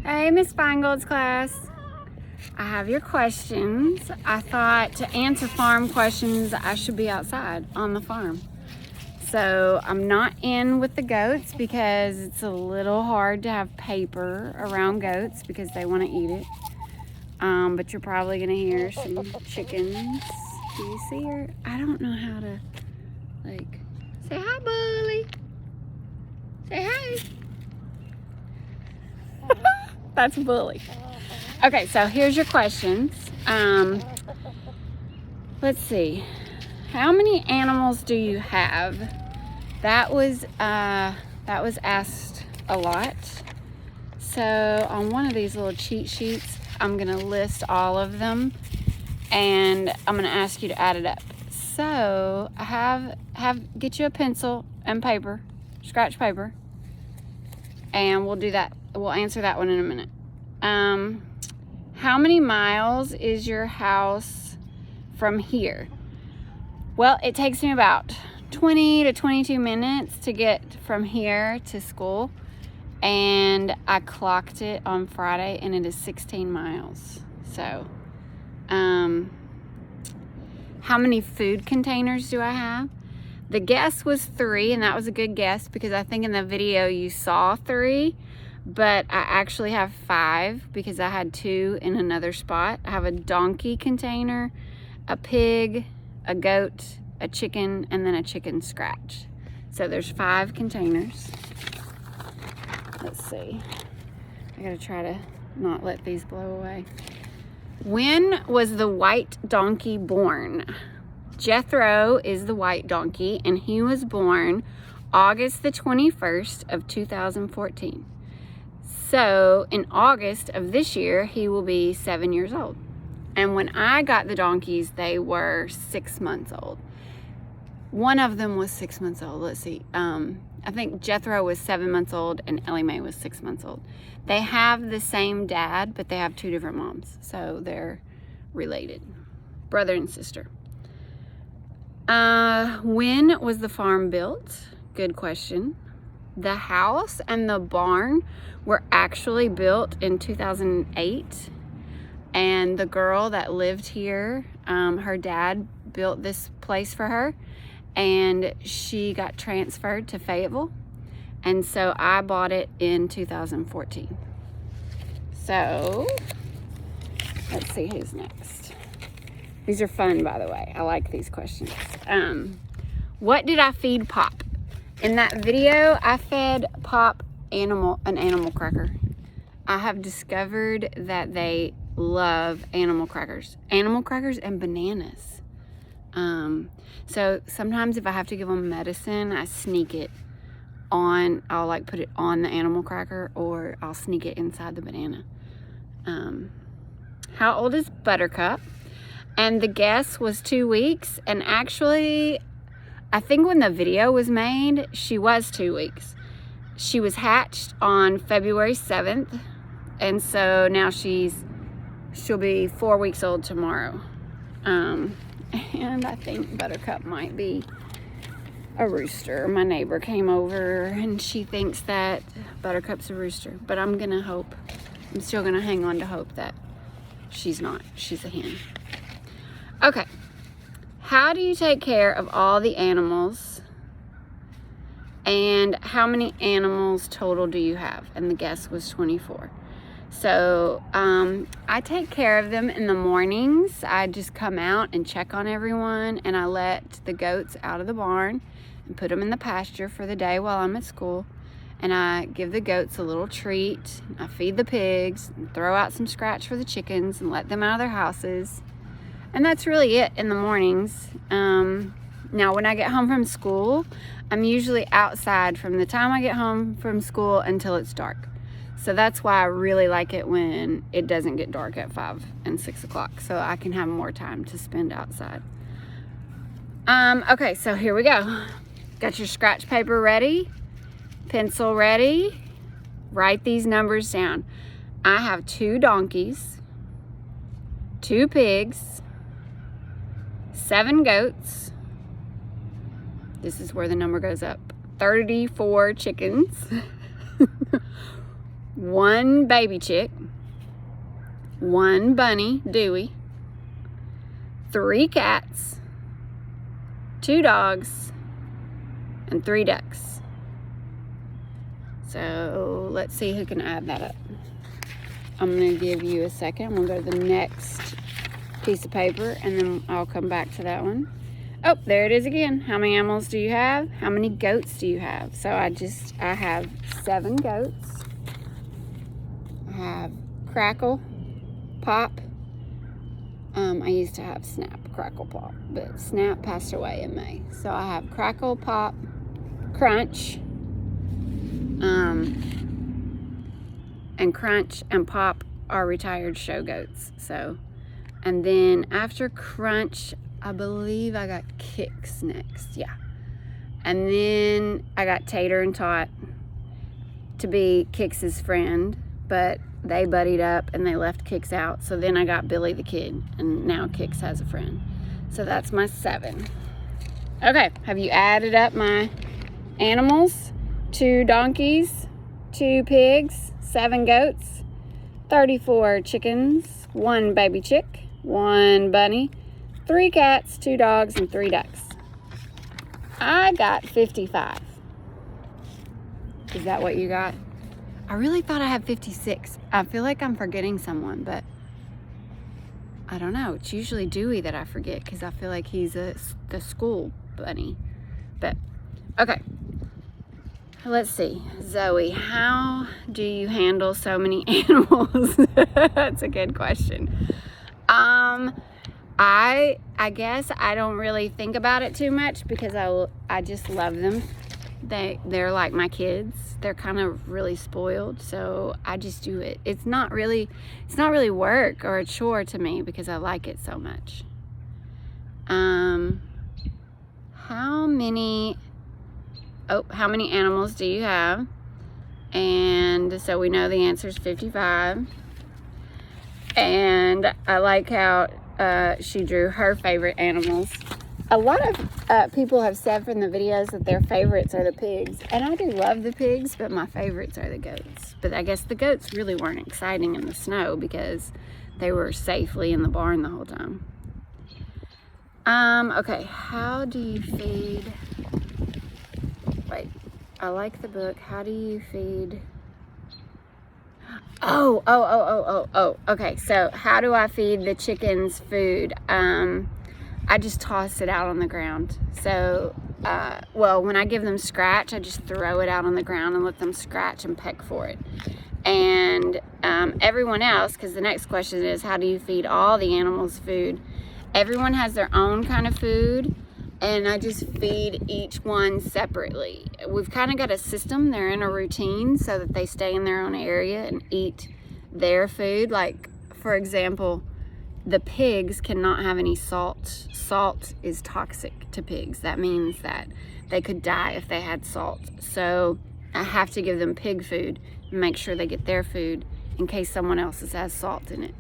Hey, Miss Feingold's class. I have your questions. I thought to answer farm questions, I should be outside on the farm. So I'm not in with the goats because it's a little hard to have paper around goats because they want to eat it. But you're probably gonna hear some chickens. Do you see her? I don't know how to, like, say hi, Bully. Say hi. That's Bully. Okay, so here's your questions. Let's see. How many animals do you have? That was asked a lot. So on one of these little cheat sheets, I'm gonna list all of them, and I'm gonna ask you to add it up. So get you a pencil and paper, scratch paper, and we'll do that. We'll answer that one in a minute. How many miles is your house from here? Well, it takes me about 20 to 22 minutes to get from here to school, and I clocked it on Friday and it is 16 miles. So, how many food containers do I have? The guess was 3, and that was a good guess because I think in the video you saw 3, but I actually have 5 because I had 2 in another spot. I have a donkey container, a pig, a goat, a chicken, and then a chicken scratch. So there's 5 containers. Let's see. I gotta try to not let these blow away. When was the white donkey born? Jethro is the white donkey, and he was born August the 21st of 2014. So in August of this year, he will be 7 years old. And when I got the donkeys, they were 6 months old. One of them was 6 months old. Let's see. I think Jethro was 7 months old and Ellie Mae was 6 months old. They have the same dad, but they have 2 different moms. So they're related. Brother and sister. When was the farm built? Good question. The house and the barn were actually built in 2008. And the girl that lived here, her dad built this place for her, and she got transferred to Fayetteville, and so I bought it in 2014. So let's see who's next. These are fun, by the way. I like these questions. What did I feed Pop? In that video, I fed Pop an animal cracker. I have discovered that they love animal crackers and bananas. So sometimes if I have to give them medicine, I sneak it on, I'll like put it on the animal cracker, or I'll sneak it inside the banana. How old is Buttercup? And the guess was 2 weeks, and actually I think when the video was made, she was 2 weeks. She was hatched on February 7th, and so now she'll be 4 weeks old tomorrow. And I think Buttercup might be a rooster. My neighbor came over and she thinks that Buttercup's a rooster, but I'm still gonna hang on to hope that she's not. She's a hen. Okay. How do you take care of all the animals? And how many animals total do you have? And the guess was 24. So I take care of them in the mornings. I just come out and check on everyone, and I let the goats out of the barn and put them in the pasture for the day while I'm at school. And I give the goats a little treat. I feed the pigs, and throw out some scratch for the chickens, and let them out of their houses. And that's really it in the mornings. Now when I get home from school, I'm usually outside from the time I get home from school until it's dark. So that's why I really like it when it doesn't get dark at 5 and 6 o'clock, so I can have more time to spend outside. Okay, so here we go. Got your scratch paper ready, pencil ready. Write these numbers down. I have 2 donkeys, 2 pigs, 7 goats. This is where the number goes up. 34 chickens. 1 baby chick, 1 bunny, Dewey, 3 cats, 2 dogs, and 3 ducks. So let's see who can add that up. I'm going to give you a second. We'll go to the next piece of paper, and then I'll come back to that one. Oh, there it is again. How many animals do you have? How many goats do you have? So I have 7 goats. I have Crackle, Pop. I used to have Snap, Crackle, Pop, but Snap passed away in May. So I have Crackle, Pop, Crunch, and Crunch and Pop are retired show goats. So, and then after Crunch, I believe I got Kix next. Yeah. And then I got Tater and Tot to be Kix's friend, but they buddied up and they left Kix out. So then I got Billy the Kid, and now Kix has a friend. So that's my 7. Okay, have you added up my animals? 2 donkeys, 2 pigs, 7 goats, 34 chickens, 1 baby chick, 1 bunny, 3 cats, 2 dogs, and 3 ducks. I got 55. Is that what you got? I really thought I had 56. I feel like I'm forgetting someone, but I don't know. It's usually Dewey that I forget because I feel like he's the school bunny. But, okay. Let's see. Zoe, how do you handle so many animals? That's a good question. I guess I don't really think about it too much because I just love them. They're like my kids. They're kind of really spoiled, so I just do it. It's not really work or a chore to me because I like it so much. How many animals do you have? And so we know the answer is 55. And I like how she drew her favorite animals. A lot of people have said from the videos that their favorites are the pigs. And I do love the pigs, but my favorites are the goats. But I guess the goats really weren't exciting in the snow because they were safely in the barn the whole time. Okay, how do you feed... Wait, I like the book. How do you feed... Oh, okay, so how do I feed the chickens food? I just toss it out on the ground. So, well, when I give them scratch, I just throw it out on the ground and let them scratch and peck for it. And everyone else, because the next question is, how do you feed all the animals food? Everyone has their own kind of food, and I just feed each one separately. We've kind of got a system. They're in a routine so that they stay in their own area and eat their food. Like, for example, the pigs cannot have any salt. Salt is toxic to pigs. That means that they could die if they had salt. So I have to give them pig food and make sure they get their food in case someone else's has salt in it.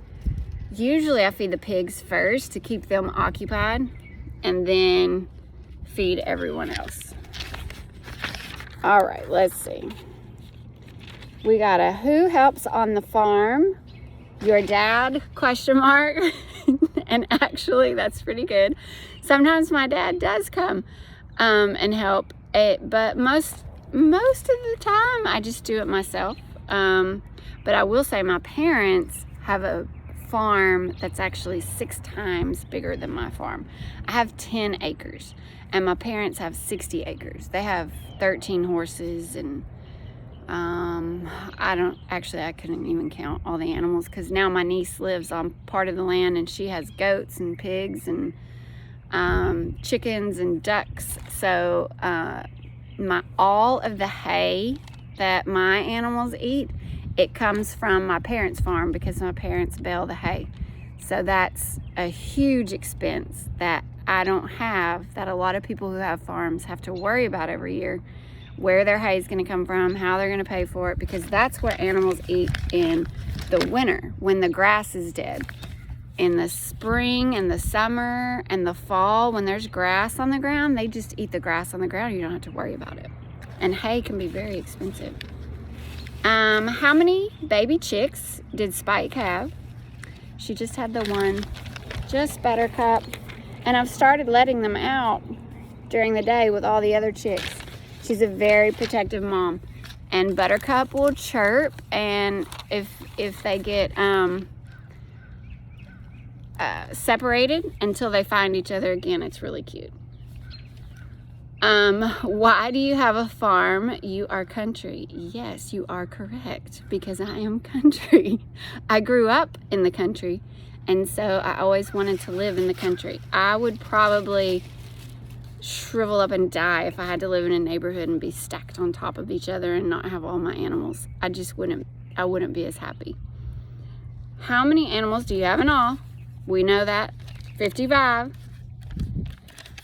Usually I feed the pigs first to keep them occupied and then feed everyone else. All right, let's see. We got a who helps on the farm? Your dad, question mark. And actually that's pretty good. Sometimes my dad does come and help it, but most of the time I just do it myself. But I will say my parents have a farm that's actually 6 times bigger than my farm. I have 10 acres and my parents have 60 acres. They have 13 horses and I couldn't even count all the animals because now my niece lives on part of the land and she has goats and pigs and chickens and ducks. So all of the hay that my animals eat, it comes from my parents' farm because my parents bale the hay. So that's a huge expense that I don't have, that a lot of people who have farms have to worry about every year, where their hay is going to come from, how they're going to pay for it, because that's what animals eat in the winter when the grass is dead. In the spring and the summer and the fall, when there's grass on the ground, they just eat the grass on the ground. You don't have to worry about it. And hay can be very expensive. How many baby chicks did Spike have? She just had the one, just Buttercup. And I've started letting them out during the day with all the other chicks. She's a very protective mom. And Buttercup will chirp, and if they get separated until they find each other again, it's really cute. Why do you have a farm? You are country. Yes, you are correct, because I am country. I grew up in the country, and so I always wanted to live in the country. I would probably shrivel up and die if I had to live in a neighborhood and be stacked on top of each other and not have all my animals. I wouldn't be as happy. How many animals do you have in all? We know that. 55.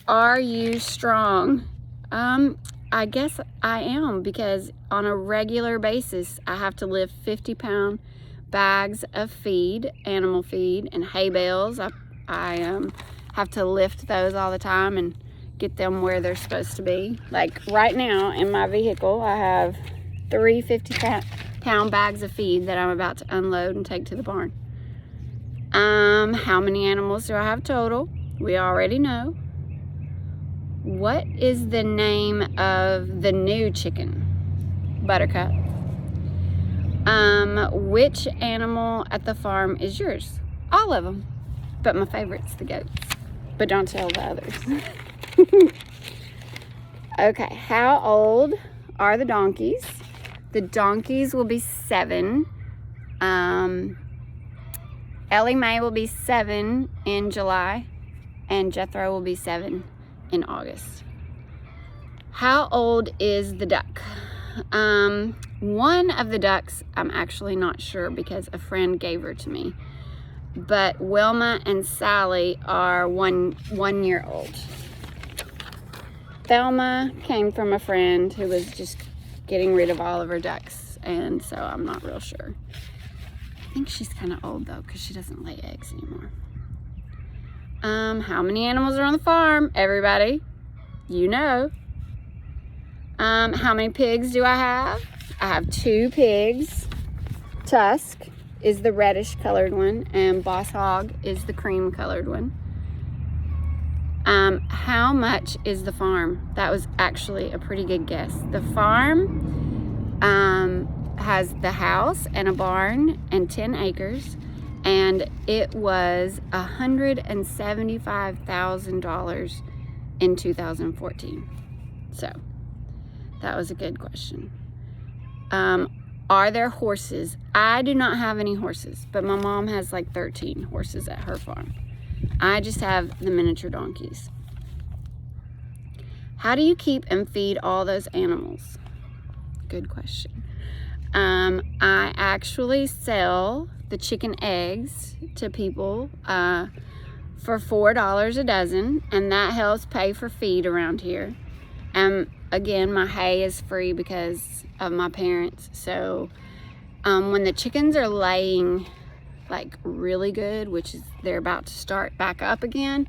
Are you strong? I guess I am, because on a regular basis I have to lift 50-pound bags of feed, animal feed, and hay bales. I have to lift those all the time and get them where they're supposed to be. Like right now in my vehicle, I have 3 50-pound bags of feed that I'm about to unload and take to the barn. How many animals do I have total? We already know. What is the name of the new chicken? Buttercup. Which animal at the farm is yours? All of them, but my favorite's the goats. But don't tell the others. Okay, how old are the donkeys? The donkeys will be 7. Ellie Mae will be 7 in July, and Jethro will be 7 in August. How old is the duck? One of the ducks, I'm actually not sure because a friend gave her to me. But Wilma and Sally are one year old. Thelma came from a friend who was just getting rid of all of her ducks, and so I'm not real sure. I think she's kind of old though, because she doesn't lay eggs anymore. How many animals are on the farm? Everybody, you know. How many pigs do I have? I have 2 pigs. Tusk is the reddish colored one, and Boss Hog is the cream colored one. How much is the farm? That was actually a pretty good guess. The farm has the house and a barn and 10 acres, and it was $175,000 in 2014. So that was a good question. Are there horses? I do not have any horses, but my mom has like 13 horses at her farm. I just have the miniature donkeys. How do you keep and feed all those animals? Good question. I actually sell the chicken eggs to people for $4 a dozen, and that helps pay for feed around here. Again, my hay is free because of my parents. So when the chickens are laying like really good, which is they're about to start back up again,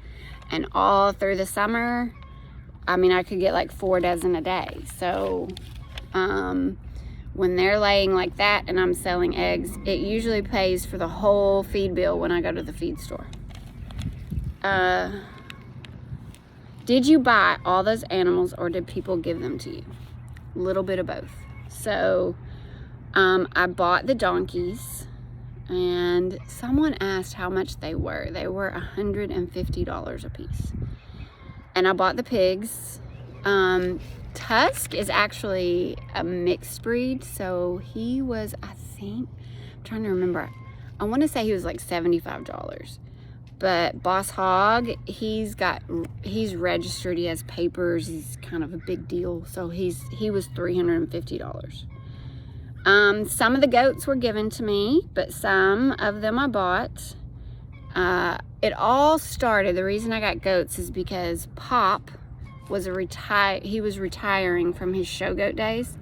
and all through the summer, I mean, I could get like 4 dozen a day. So when they're laying like that and I'm selling eggs, it usually pays for the whole feed bill when I go to the feed store. Did you buy all those animals, or did people give them to you? A little bit of both. So I bought the donkeys, and someone asked how much they were. They were $150 a piece. And I bought the pigs. Tusk is actually a mixed breed, so he was, I think, I'm trying to remember, I want to say he was like $75. But Boss Hog, he's registered, he has papers, he's kind of a big deal, so he was $350. Some of the goats were given to me, but some of them I bought. It all started, the reason I got goats is because Pop was he was retiring from his show goat days,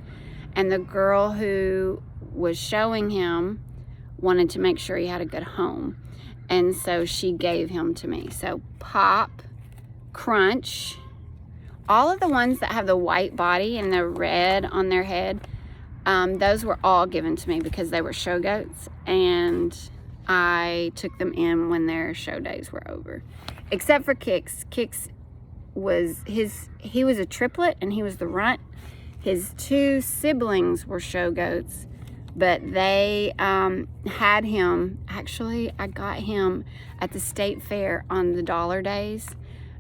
and the girl who was showing him wanted to make sure he had a good home, and so she gave him to me. So Pop, Crunch, all of the ones that have the white body and the red on their head, Those were all given to me because they were show goats, and I took them in when their show days were over. Except for Kix. Kix was he was a triplet and he was the runt. His two siblings were show goats, but they had him. Actually, I got him at the state fair on the dollar days.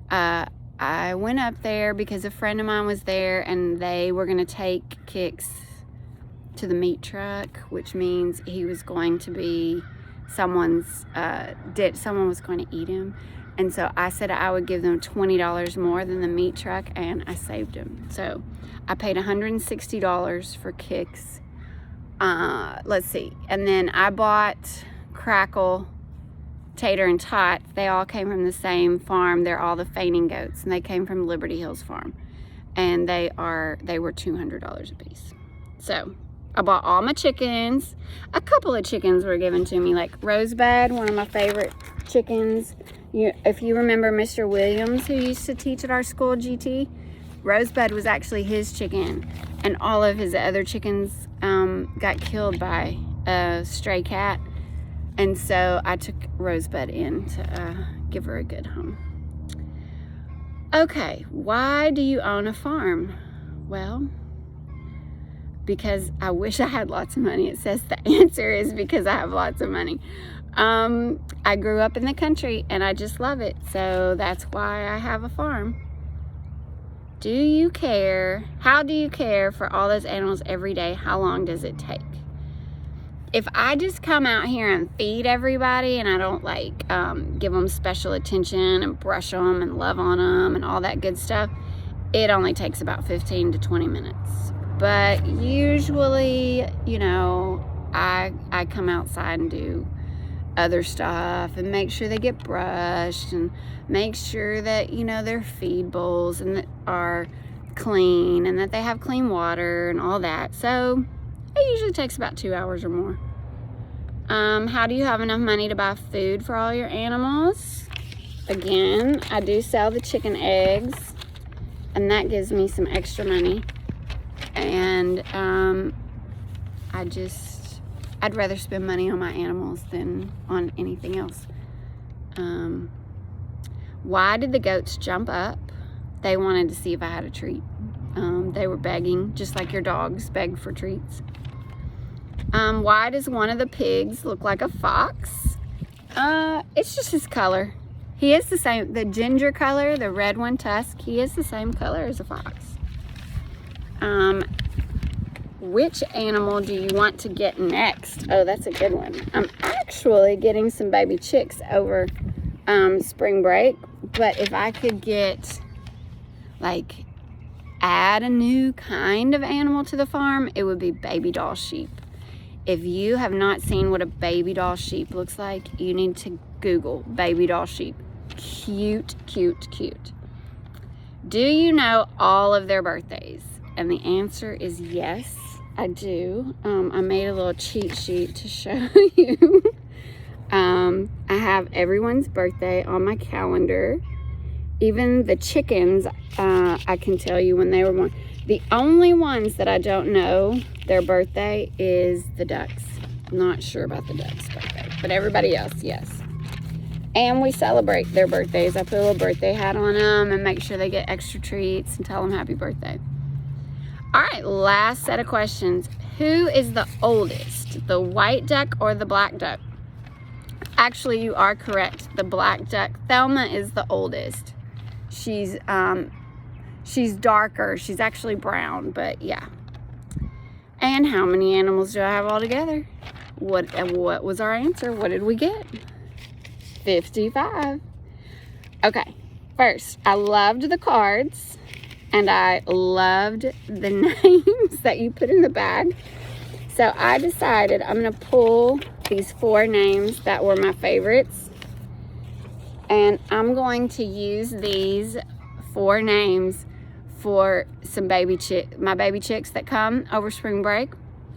I went up there because a friend of mine was there, and they were going to take Kix to the meat truck, which means he was going to be someone was going to eat him. And so I said I would give them $20 more than the meat truck, and I saved him. So I paid $160 for Kix. Let's see. And then I bought Crackle, Tater, and Tot. They all came from the same farm. They're all the Feingold, and they came from Liberty Hills Farm. And they were $200 a piece. So I bought all my chickens. A couple of chickens were given to me, like Rosebud, one of my favorite chickens. If you remember Mr. Williams, who used to teach at our school, GT, Rosebud was actually his chicken, and all of his other chickens got killed by a stray cat, and so I took Rosebud in to give her a good home. Okay, why do you own a farm? Well, because I wish I had lots of money. It says the answer is because I have lots of money. I grew up in the country and I just love it. So that's why I have a farm. Do you care? How do you care for all those animals every day? How long does it take? If I just come out here and feed everybody and I don't like give them special attention and brush them and love on them and all that good stuff, it only takes about 15 to 20 minutes. But usually, you know, I come outside and do other stuff and make sure they get brushed and make sure that, you know, their feed bowls and that are clean and that they have clean water and all that. So it usually takes about 2 hours or more. How do you have enough money to buy food for all your animals? Again, I do sell the chicken eggs, and that gives me some extra money. And I'd rather spend money on my animals than on anything else. Why did the goats jump up? They wanted to see if I had a treat. They were begging, just like your dogs beg for treats. Why does one of the pigs look like a fox? It's just his color. He is the same, the ginger color, the red one, Tusk, he is the same color as a fox. Which animal do you want to get next? Oh, that's a good one. I'm actually getting some baby chicks over spring break, but if I could get, like, add a new kind of animal to the farm, it would be baby doll sheep. If you have not seen what a baby doll sheep looks like, you need to Google baby doll sheep. Cute, cute, cute. Do you know all of their birthdays? And the answer is yes, I do. I made a little cheat sheet to show you. I have everyone's birthday on my calendar. Even the chickens, I can tell you when they were born. The only ones that I don't know their birthday is the ducks. I'm not sure about the ducks' birthday, but everybody else, yes. And we celebrate their birthdays. I put a little birthday hat on them and make sure they get extra treats and tell them happy birthday. All right, last set of questions. Who is the oldest, the white duck or the black duck? Actually, you are correct. The black duck. Thelma is the oldest. She's darker. She's actually brown, but yeah. And how many animals do I have altogether? What was our answer? What did we get? 55. Okay, first, I loved the cards, and I loved the names that you put in the bag. So I decided I'm going to pull these 4 names that were my favorites, and I'm going to use these 4 names for some my baby chicks that come over spring break.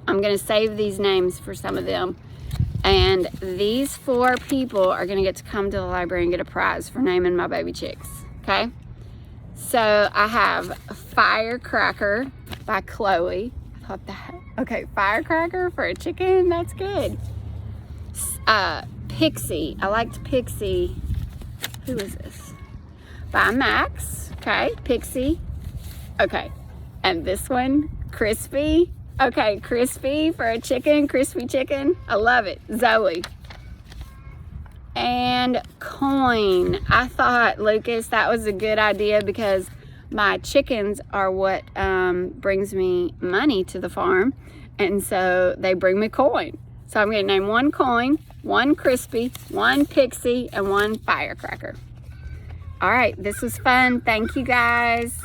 I'm going to save these names for some of them. And these 4 people are going to get to come to the library and get a prize for naming my baby chicks. Okay? So I have Firecracker by Chloe. I thought Okay, firecracker for a chicken. That's good. Pixie. I liked Pixie. Who is this? By Max. Okay, Pixie. Okay, and this one, Crispy. Okay, Crispy for a chicken, crispy chicken. I love it. Zoe. And coin. I thought, Lucas, that was a good idea because my chickens are what brings me money to the farm. And so they bring me coin. So I'm going to name one coin, one crispy, one pixie, and one firecracker. All right, this was fun. Thank you, guys.